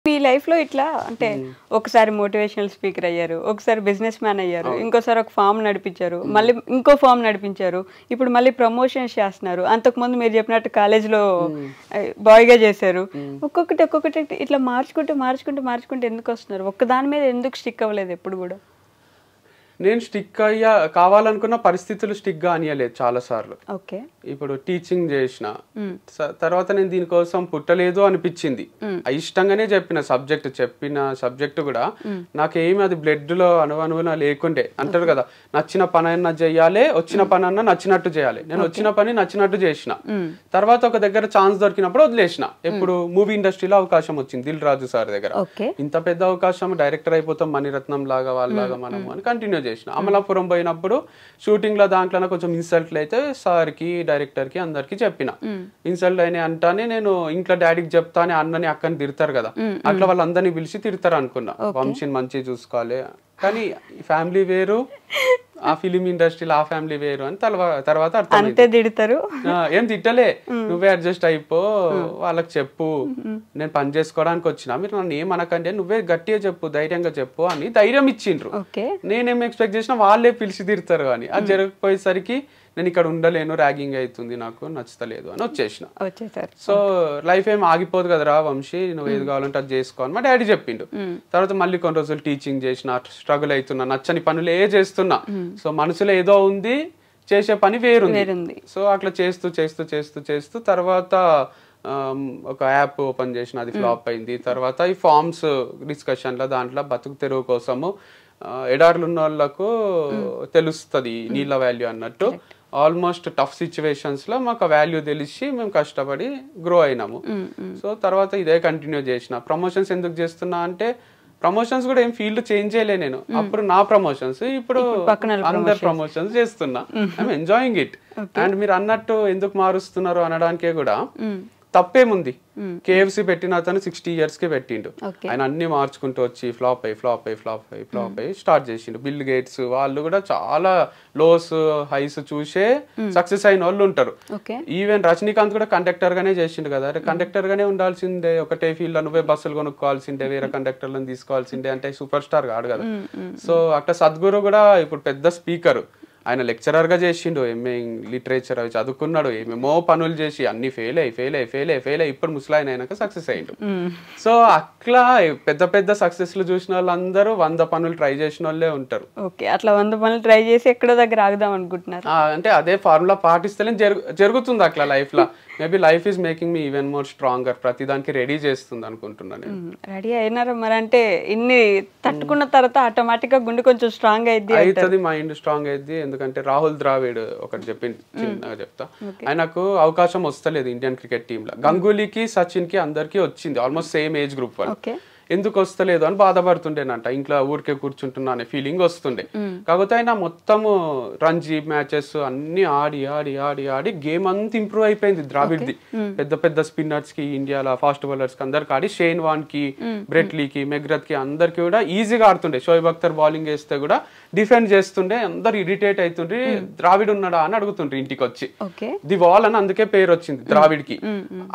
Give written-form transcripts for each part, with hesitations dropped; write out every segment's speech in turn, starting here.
మీ లైఫ్లో ఇట్లా అంటే ఒకసారి మోటివేషనల్ స్పీకర్ అయ్యారు, ఒకసారి బిజినెస్ మ్యాన్ అయ్యారు, ఇంకోసారి ఒక ఫామ్ నడిపించారు, మళ్ళీ ఇంకో ఫామ్ నడిపించారు, ఇప్పుడు మళ్ళీ ప్రమోషన్స్ చేస్తున్నారు. అంతకుముందు మీరు చెప్పినట్టు కాలేజ్లో బాయ్గా చేశారు. ఒక్కొక్కటి ఇట్లా మార్చుకుంటూ ఎందుకు వస్తున్నారు? ఒక్కదాని మీద ఎందుకు స్టిక్ అవ్వలేదు ఎప్పుడు కూడా? నేను స్టిక్ కావాలనుకున్న పరిస్థితులు స్టిక్ గా అనియలేదు చాలా సార్లు. ఓకే, ఇప్పుడు టీచింగ్ చేసిన తర్వాత నేను దీనికోసం పుట్టలేదు అనిపించింది. ఇష్టంగానే చెప్పిన సబ్జెక్ట్ కూడా నాకేమి అది బ్లడ్ లో అనువనువున లేకుండే. అంటారు కదా, నచ్చిన పని అన్నా చేయాలి, వచ్చిన పని అన్నా నచ్చినట్టు చేయాలి. నేను వచ్చిన పని నచ్చినట్టు చేసిన. తర్వాత ఒక దగ్గర ఛాన్స్ దొరికినప్పుడు వదిలేసిన. ఎప్పుడు మూవీ ఇండస్ట్రీలో అవకాశం వచ్చింది దిల్ రాజు సార్ దగ్గర. ఇంత పెద్ద అవకాశం, డైరెక్టర్ అయిపోతాం మణిరత్నం లాగా వాళ్ళలాగా మనం అని కంటిన్యూ చేసిన. అమలాపురం పోయినప్పుడు షూటింగ్ లో దాంట్లో కొంచెం ఇన్సల్ట్ అయితే సార్ కి, డైరెక్టర్ కి, అందరికి చెప్పిన. ఇన్సల్ట్ అయినా అంటానే నేను ఇంట్లో డాడీకి చెప్తానే అన్నని అక్కని తిడతారు కదా, అట్లా వాళ్ళందరినీ పిలిచి తిడతారు అనుకున్నా. వంశీని మంచిగా చూసుకోవాలి, కానీ ఫ్యామిలీ వేరు, ఆ ఫిలిం ఇండస్ట్రీలో ఆ ఫ్యామిలీ వేరు అని తర్వాత అర్థం. తిడతారు, ఏం తిట్టలే, నువ్వే అడ్జస్ట్ అయిపో, వాళ్ళకి చెప్పు నేను పని చేసుకోవడానికి వచ్చినా, మీరు నన్ను ఏమనకండి, నువ్వే గట్టిగా చెప్పు, ధైర్యంగా చెప్పు అని ధైర్యం ఇచ్చిండ్రు. నేనేం ఎక్స్పెక్ట్ చేసినా వాళ్ళే పిలిచి తిడతారు అని. అది జరగకపోయేసరికి నేను ఇక్కడ ఉండలేను, ర్యాగింగ్ అవుతుంది, నాకు నచ్చలేదు అని వచ్చేసిన. సో లైఫ్ ఏం ఆగిపోదు కదరా వంశీ, నువ్వు ఏది కావాలంటే అది చేసుకో అని మా డాడీ చెప్పిండు. తర్వాత మళ్ళీ కొన్ని రోజులు టీచింగ్ చేసిన, స్ట్రగుల్ అవుతున్నా, నచ్చని పనులు చేస్తున్నా. సో మనసులో ఏదో ఉంది, చేసే పని వేరుంది. సో అట్లా చేస్తూ తర్వాత ఒక యాప్ ఓపెన్ చేసిన, అది ఫ్లాప్ అయింది. తర్వాత ఈ ఫార్మ్స్ డిస్కషన్లో దాంట్లో బతుకు తెరువు కోసము ఎడార్లు ఉన్న వాళ్ళకు తెలుస్తుంది నీళ్ళ వాల్యూ అన్నట్టు. ఆల్మోస్ట్ టఫ్ సిచ్యువేషన్స్ లో మాకు వాల్యూ తెలిసి మేము కష్టపడి గ్రో అయినాము. సో తర్వాత ఇదే కంటిన్యూ చేసిన. ప్రమోషన్స్ ఎందుకు చేస్తున్నా అంటే, ప్రమోషన్స్ కూడా ఏం ఫీల్డ్ చేంజ్ చేయలే నేను. అప్పుడు నా ప్రమోషన్స్, ఇప్పుడు అందరు ప్రమోషన్స్ చేస్తున్నా. I'm enjoying it. అండ్ మీరు అన్నట్టు ఎందుకు మారుస్తున్నారు అనడానికే కూడా తప్పేముంది. కేఎఫ్సి పెట్టిన అతను 60 years కి పెట్టిండు. ఆయన అన్ని మార్చుకుంటూ వచ్చి ఫ్లాప్ అయ్యి స్టార్ట్ చేసిండు. బిల్ గేట్స్ వాళ్ళు కూడా చాలా లోస్ హైస్ చూసే సక్సెస్ అయిన వాళ్ళు ఉంటారు. ఈవెన్ రజనీకాంత్ కూడా కండక్టర్ గానే చేసిండు కదా. కండక్టర్ గానే ఉండాల్సిందే, ఒకటే ఫీల్డ్ లో నువ్వే బస్సులు కొనుక్కోవాల్సిందే, వేరే కండక్టర్లను తీసుకోవాల్సిందే అంటే సూపర్ స్టార్ కాదు కదా. సో అట్లా సద్గురు కూడా ఇప్పుడు పెద్ద స్పీకర్, ఆయన లెక్చరర్ గా చేసిండు, ఎంఏ లిటరేచర్ అవి చదువుకున్నాడు, ఏమేమో పనులు చేసి అన్ని ఫెయిల్ అయ్యి ఇప్పుడు ముసలాయన అయినాక సక్సెస్ అయ్యిండు. సో అట్లా పెద్ద సక్సెస్లు చూసిన వాళ్ళందరూ 100 పనులు ట్రై చేసిన వాళ్ళే ఉంటారు. అట్లా 100 పనులు ట్రై చేసి ఎక్కడో దగ్గర ఆగుదాం అనుకుంటున్నారు. అంటే అదే ఫార్ములా పాటిస్తేనే జరుగుతుంది అట్లా లైఫ్ లో. Maybe life is making me even more stronger. ప్రతి దానికి రెడీ చేస్తుంది అనుకుంటున్నాను. రెడీ అయినారా మరి? అంటే ఇన్ని తట్టుకున్న తర్వాత ఆటోమేటిక్ గా గుండె కొంచెం స్ట్రాంగ్ అవుతుంది, మైండ్ స్ట్రాంగ్ అయింది. ఎందుకంటే రాహుల్ ద్రావిడ్ ఒకటి చిన్నగా చెప్తా, ఆయనకు అవకాశం వస్తలేదు ఇండియన్ క్రికెట్ టీమ్ లో. గంగూలీకి, సచిన్ కి అందరికి వచ్చింది, ఆల్మోస్ట్ సేమ్ ఏజ్ గ్రూప్ వాళ్ళు. ఎందుకు వస్తలేదు అని బాధపడుతుండేనంట. ఇంట్లో ఊరికే కూర్చుంటున్నా అనే ఫీలింగ్ వస్తుండే. కాకపోతే ఆయన మొత్తము రంజీ మ్యాచెస్ అన్ని ఆడి గేమ్ అంతా ఇంప్రూవ్ అయిపోయింది ద్రావిడ్ది. పెద్ద స్పిన్నర్స్ కి, ఇండియాలో ఫాస్ట్ బౌలర్స్ కి అందరికి ఆడి, షేన్ వాన్ కి, బ్రెట్లీకి, మెగ్రత్ కి అందరికి కూడా ఈజీగా ఆడుతుండే. షోయబ్ అఖ్తర్ బౌలింగ్ వేస్తే కూడా డిఫెండ్ చేస్తుండే. అందరు ఇరిటేట్ అవుతుండ్రి, ద్రావిడ్ ఉన్నాడా అని అడుగుతుండ్రి ఇంటికి వచ్చి. ది వాల్ అని అందుకే పేరు వచ్చింది ద్రావిడ్ కి.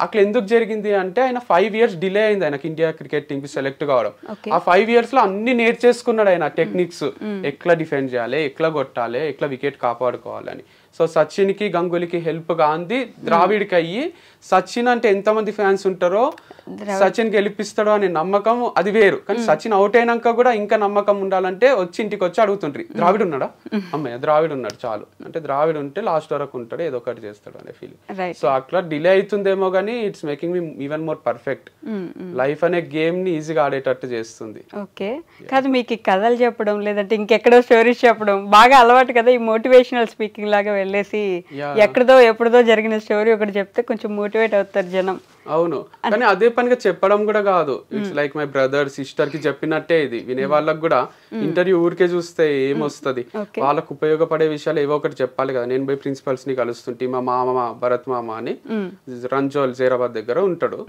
అట్లా ఎందుకు జరిగింది అంటే, ఆయన 5 years డిలే అయింది ఆయనకి ఇండియా క్రికెట్ టీమ్ కి సెలెక్ట్ కావడం. ఆ 5 years లో అన్ని నేర్చేసుకున్నాడు ఆయన టెక్నిక్స్, ఎట్లా డిఫెండ్ చేయాలి, ఎట్లా కొట్టాలి, ఎట్లా వికెట్ కాపాడుకోవాలని. సో సచిన్ కి, గంగూలీకి హెల్ప్ గాంధీ ద్రావిడ్కి అయ్యి, సచిన్ అంటే ఎంతమంది ఫ్యాన్స్ ఉంటారో, సచిన్ గెలిపిస్తాడో అనే నమ్మకం అది వేరు. కానీ సచిన్ అవుట్ అయినాక కూడా ఇంకా నమ్మకం ఉండాలంటే వచ్చి ఇంటికి వచ్చి అడుగుతుండ్రి, ద్రావిడ్ ఉన్నాడా, అమ్మయ్య ద్రావిడ్ ఉన్నాడు చాలు, అంటే ద్రావిడ్ ఉంటే లాస్ట్ వరకు ఉంటాడు, ఏదో ఒకటి చేస్తాడు అనే ఫీలింగ్. సో అట్లా డిలే అవుతుందేమో కానీ it's making me even more perfect. Life అనే గేమ్ ని ఈజీగా ఆడేటట్టు చేస్తుంది. ఓకే, కాదు మీకు కథలు చెప్పడం లేదంటే ఇంకెక్కడో స్టోరీస్ చెప్పడం బాగా అలవాటు కదా. ఈ మోటివేషనల్ స్పీకింగ్ లాగా వెళ్ళేసి ఎక్కడదో ఎప్పుడుదో జరిగిన స్టోరీ ఒకటి చెప్తే కొంచెం మోటివేట్ అవుతారు జనం. అవును, కానీ అదే పనిగా చెప్పడం కూడా కాదు. It's like my brother sister కి చెప్పినట్టే ఇది. వినే వాళ్ళకి కూడా ఇంటర్వ్యూ ఊరికే చూస్తే ఏమొస్తుంది, వాళ్ళకు ఉపయోగపడే విషయాలు ఏవో ఒకటి చెప్పాలి కదా. నేను పోయి ప్రిన్సిపల్స్ ని కలుస్తుంటే, మా మామ భరత్ మామ అని రంజోల్ జైరాబాద్ దగ్గర ఉంటాడు,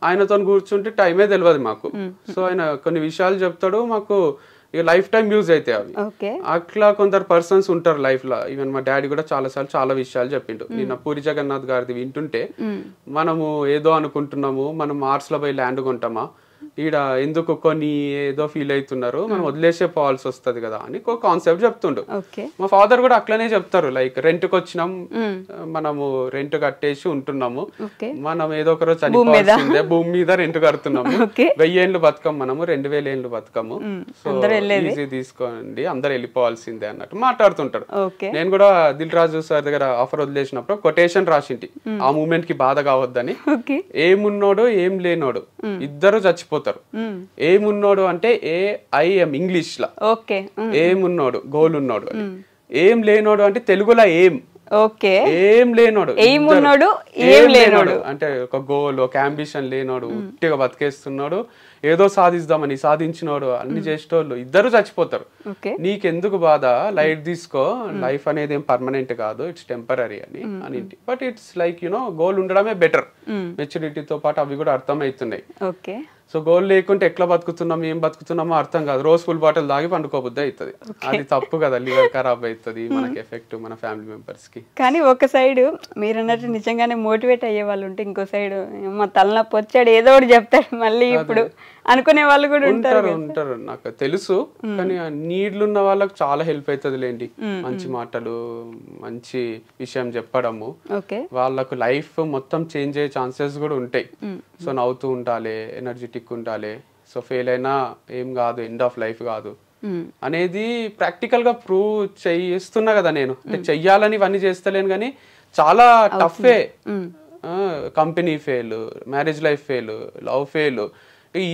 ఆయనతో కూర్చుంటే టైమే తెలియదు మాకు. సో ఆయన కొన్ని విషయాలు చెప్తాడు, మాకు ఇక లైఫ్ టైం యూజ్ అయితే అవి. అట్లా కొందరు పర్సన్స్ ఉంటారు లైఫ్ లో. ఈవెన్ మా డాడీ కూడా చాలా విషయాలు చెప్పిండు. నిన్న పూరి జగన్నాథ్ గారిది వింటుంటే, మనము ఏదో అనుకుంటున్నాము, మనం మార్స్ లో పోయి ల్యాండ్ కొంటామా, ఈడ ఎందుకు కొన్ని ఏదో ఫీల్ అవుతున్నారు, మనం వదిలేసే పోవాల్సి వస్తుంది కదా అని ఒక కాన్సెప్ట్ చెప్తుండు. మా ఫాదర్ కూడా అట్లనే చెప్తారు, లైక్ రెంట్కి వచ్చినాం, మనము రెంట్ కట్టేసి ఉంటున్నాము, మనం ఏదో ఒక రోజు చనిపోవాల్సిందే, భూమి మీద రెంట్ కడుతున్నాము, 1000 ఏళ్ళు బతకం, మనము 2000 ఏళ్ళు బతకము, సో ఈజీ తీసుకోండి, అందరు వెళ్ళిపోవాల్సిందే అన్నట్టు మాట్లాడుతుంటాడు. నేను కూడా దిల్ రాజు సార్ దగ్గర ఆఫర్ వదిలేసినప్పుడు కొటేషన్ రాసింటి, ఆ మూమెంట్ కి బాధ కావద్దని. ఏమున్నోడు ఏం లేనోడు ఇద్దరు చచ్చిపోతారు. ఏమున్నోడు అంటే AIM ఇంగ్లీష్ లా, ఏమున్నోడు గోల్ ఉన్నోడు, ఏం లేనోడు అంటే తెలుగులో ఏం లేనోడు అంటే ఒక గోల్, ఒక అంబిషన్ లేనోడు, ఉట్టిగా బతికేస్తున్నాడు, ఏదో సాధిద్దామని సాధించినోడు, అన్ని చేసేటోళ్ళు ఇద్దరు చచ్చిపోతారు. నీకెందుకు బాధ, లైట్ తీసుకో, లైఫ్ అనేది ఏం పర్మనెంట్ కాదు, ఇట్స్ టెంపరీ అని. బట్ ఇట్స్ లైక్ గోల్ ఉండడమే బెటర్. మెచ్యూరిటీతో పాటు అవి కూడా అర్థమవుతున్నాయి. సో గోల్ లేకుంటే ఎట్లా బతుకుతున్నాం, ఏం బతుకుతున్నామో అర్థం కాదు, రోజు ఫుల్ బాటిల్ తాగి పండుకోబుద్ది అవుతుంది. అది తప్పు కదా, లివర్ ఖరాబ్ అవుతుంది, మనకి ఎఫెక్ట్ మన ఫ్యామిలీ మెంబర్స్ కి. కానీ ఒక సైడ్ మీరు అన్నట్టు నిజంగానే మోటివేట్ అయ్యే వాళ్ళు ఉంటే, ఇంకో సైడ్ మా తలనొప్పి వచ్చాడు ఏదో ఒకటి చెప్తాడు మళ్ళీ ఇప్పుడు అనుకునే వాళ్ళు కూడా ఉంటారు. నాకు తెలుసు, కానీ నీడ్లున్న వాళ్ళకి చాలా హెల్ప్ అవుతుంది లేండి, మంచి మాటలు, మంచి విషయం చెప్పడము, వాళ్ళకు లైఫ్ మొత్తం చేంజ్ అయ్యే ఛాన్సెస్ కూడా ఉంటాయి. సో నవ్వుతూ ఉండాలి, ఎనర్జెటిక్ ఉండాలి, సో ఫెయిల్ అయినా ఏం కాదు, ఎండ్ ఆఫ్ లైఫ్ కాదు అనేది ప్రాక్టికల్ గా ప్రూవ్ చేస్తున్నా కదా నేను. అంటే చెయ్యాలని ఇవన్నీ చేస్తలేను, కానీ చాలా టఫే. Company fail, marriage life fail, love fail,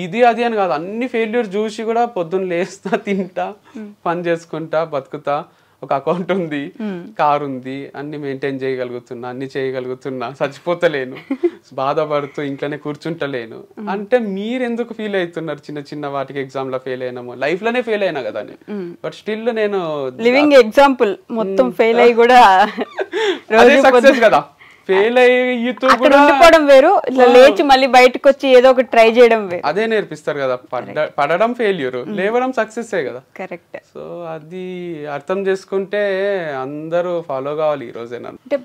ఇది అది అని కాదు, అన్ని ఫెయిల్యూర్ చూసి కూడా పొద్దున్న లేస్తా, తింటా, పని చేసుకుంటా, బతుకుతా, ఒక అకౌంట్ ఉంది, కార్ ఉంది, అన్ని మెయింటైన్ చేయగలుగుతున్నా, అన్ని చేయగలుగుతున్నా, చచ్చిపోతలేను, బాధపడుతూ ఇంట్లోనే కూర్చుంటలేను అంటే మీరు ఎందుకు ఫీల్ అవుతున్నారు? చిన్న చిన్న వాటికి ఎగ్జామ్ లో ఫెయిల్ అయినాము, లైఫ్ లోనే ఫెయిల్ అయినా కదా, బట్ స్టిల్ నేను లివింగ్ ఎగ్జాంపుల్, మొత్తం ఫెయిల్ అయ్యి కూడా సక్సెస్ కదా. ఫెయిల్ అయ్యిపోవడం వేరు, ఇట్లా లేచి మళ్ళీ బయటకు వచ్చి ఏదో ఒకటి ట్రై చేయడం వేరు. అదే నేర్పిస్తారు కదా, పడడం ఫెయిల్యూర్, లేవడం సక్సెస్ కదా. కరెక్ట్. సో అది అర్థం చేసుకుంటే అందరూ ఫాలో కావాలి ఈ రోజేనా.